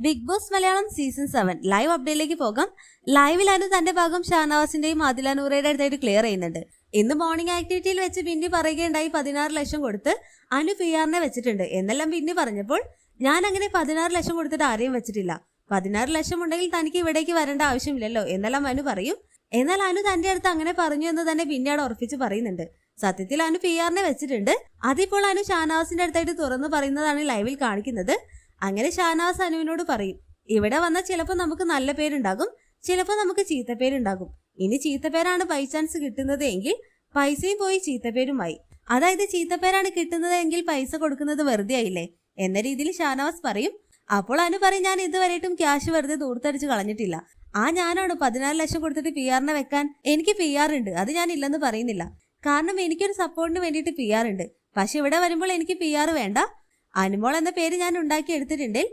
Big Boss Malayalam season 7 live അപ്ഡേറ്റിലേക്ക് പോകാം. ലൈവിൽ അനു തന്റെ ഭാഗം ഷാനവാസിന്റെയും ആദില നൂറയുടെ അടുത്തായിട്ട് ക്ലിയർ ചെയ്യുന്നുണ്ട്. ഇന്ന് മോർണിംഗ് ആക്ടിവിറ്റിയിൽ വെച്ച് ബിന്നി പറയുകയുണ്ടായി 16 ലക്ഷം കൊടുത്ത് അനു PR-നെ വെച്ചിട്ടുണ്ട് എന്നെല്ലാം ബിന്നി പറഞ്ഞപ്പോൾ ഞാൻ അങ്ങനെ 16 ലക്ഷം കൊടുത്തിട്ട് ആരെയും വെച്ചിട്ടില്ല. 16 ലക്ഷം ഉണ്ടെങ്കിൽ തനിക്ക് ഇവിടേക്ക് വരേണ്ട ആവശ്യമില്ലല്ലോ എന്നെല്ലാം അനു പറയും. എന്നാൽ അനു തന്റെ അടുത്ത് അങ്ങനെ പറഞ്ഞു എന്ന് തന്നെ ബിന്നിയോട് ഉറപ്പിച്ച് പറയുന്നുണ്ട്. സത്യത്തിൽ അനു PR-നെ വെച്ചിട്ടുണ്ട്. അതിപ്പോൾ അനു ഷാനവാസിന്റെ അടുത്തായിട്ട് തുറന്നു പറയുന്നതാണ് ലൈവിൽ കാണിക്കുന്നത്. അങ്ങനെ ഷാനവാസ് അനുവിനോട് പറയും, ഇവിടെ വന്നാൽ ചിലപ്പോൾ നമുക്ക് നല്ല പേരുണ്ടാകും, ചിലപ്പോൾ നമുക്ക് ചീത്തപ്പേരുണ്ടാകും. ഇനി ചീത്തപ്പേരാണ് ബൈ ചാൻസ് കിട്ടുന്നത് എങ്കിൽ പൈസയും പോയി ചീത്തപ്പേരുമായി. അതായത് ചീത്തപ്പേരാണ് കിട്ടുന്നത് എങ്കിൽ പൈസ കൊടുക്കുന്നത് വെറുതെ ആയില്ലേ എന്ന രീതിയിൽ ഷാനവാസ് പറയും. അപ്പോൾ അനു പറയും, ഞാൻ ഇതുവരെയായിട്ടും ക്യാഷ് വെറുതെ ദൂർത്തടിച്ച് കളഞ്ഞിട്ടില്ല. ഞാനാണ് 16 ലക്ഷം കൊടുത്തിട്ട് PR-നെ വെക്കാൻ. എനിക്ക് PR ഉണ്ട്, അത് ഞാൻ ഇല്ലെന്ന് പറയുന്നില്ല. കാരണം എനിക്കൊരു സപ്പോർട്ടിന് വേണ്ടിയിട്ട് PR ഉണ്ട്. പക്ഷെ ഇവിടെ വരുമ്പോൾ എനിക്ക് PR വേണ്ട. അനുമോൾ എന്ന പേര് ഞാൻ ഉണ്ടാക്കി എടുത്തിട്ടുണ്ടെങ്കിൽ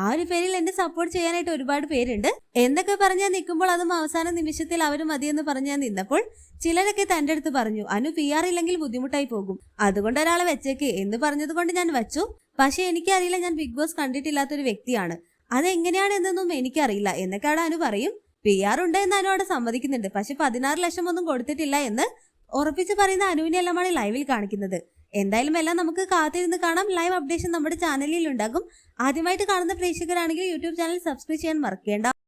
ആ ഒരു പേരിൽ എന്നെ സപ്പോർട്ട് ചെയ്യാനായിട്ട് ഒരുപാട് പേരുണ്ട് എന്നൊക്കെ പറഞ്ഞ് ഞാൻ നിൽക്കുമ്പോൾ അതും അവസാന നിമിഷത്തിൽ അവര് മതിയെന്ന് പറഞ്ഞ് ഞാൻ നിന്നപ്പോൾ ചിലരൊക്കെ തന്റെ അടുത്ത് പറഞ്ഞു, അനു PR ഇല്ലെങ്കിൽ ബുദ്ധിമുട്ടായി പോകും, അതുകൊണ്ട് ഒരാളെ വെച്ചേക്ക് എന്ന് പറഞ്ഞത് കൊണ്ട് ഞാൻ വെച്ചു. പക്ഷെ എനിക്കറിയില്ല, ഞാൻ ബിഗ് ബോസ് കണ്ടിട്ടില്ലാത്തൊരു വ്യക്തിയാണ്, അതെങ്ങനെയാണ് എന്നൊന്നും എനിക്കറിയില്ല എന്നൊക്കെയാണ് അനു പറയും. PR ഉണ്ട് എന്ന് അനു അവിടെ സമ്മതിക്കുന്നുണ്ട്. പക്ഷെ 16 ലക്ഷം ഒന്നും കൊടുത്തിട്ടില്ല എന്ന് ഉറപ്പിച്ച് പറയുന്ന അനുവിനെല്ലാമാണ് ലൈവിൽ കാണിക്കുന്നത്. എന്തായാലും എല്ലാം നമുക്ക് കാത്തിരുന്ന് കാണാം. ലൈവ് അപ്ഡേഷൻ നമ്മുടെ ചാനലിൽ ഉണ്ടാകും. ആദ്യമായിട്ട് കാണുന്ന പ്രേക്ഷകരാണെങ്കിൽ യൂട്യൂബ് ചാനൽ സബ്സ്ക്രൈബ് ചെയ്യാൻ മറക്കേണ്ട.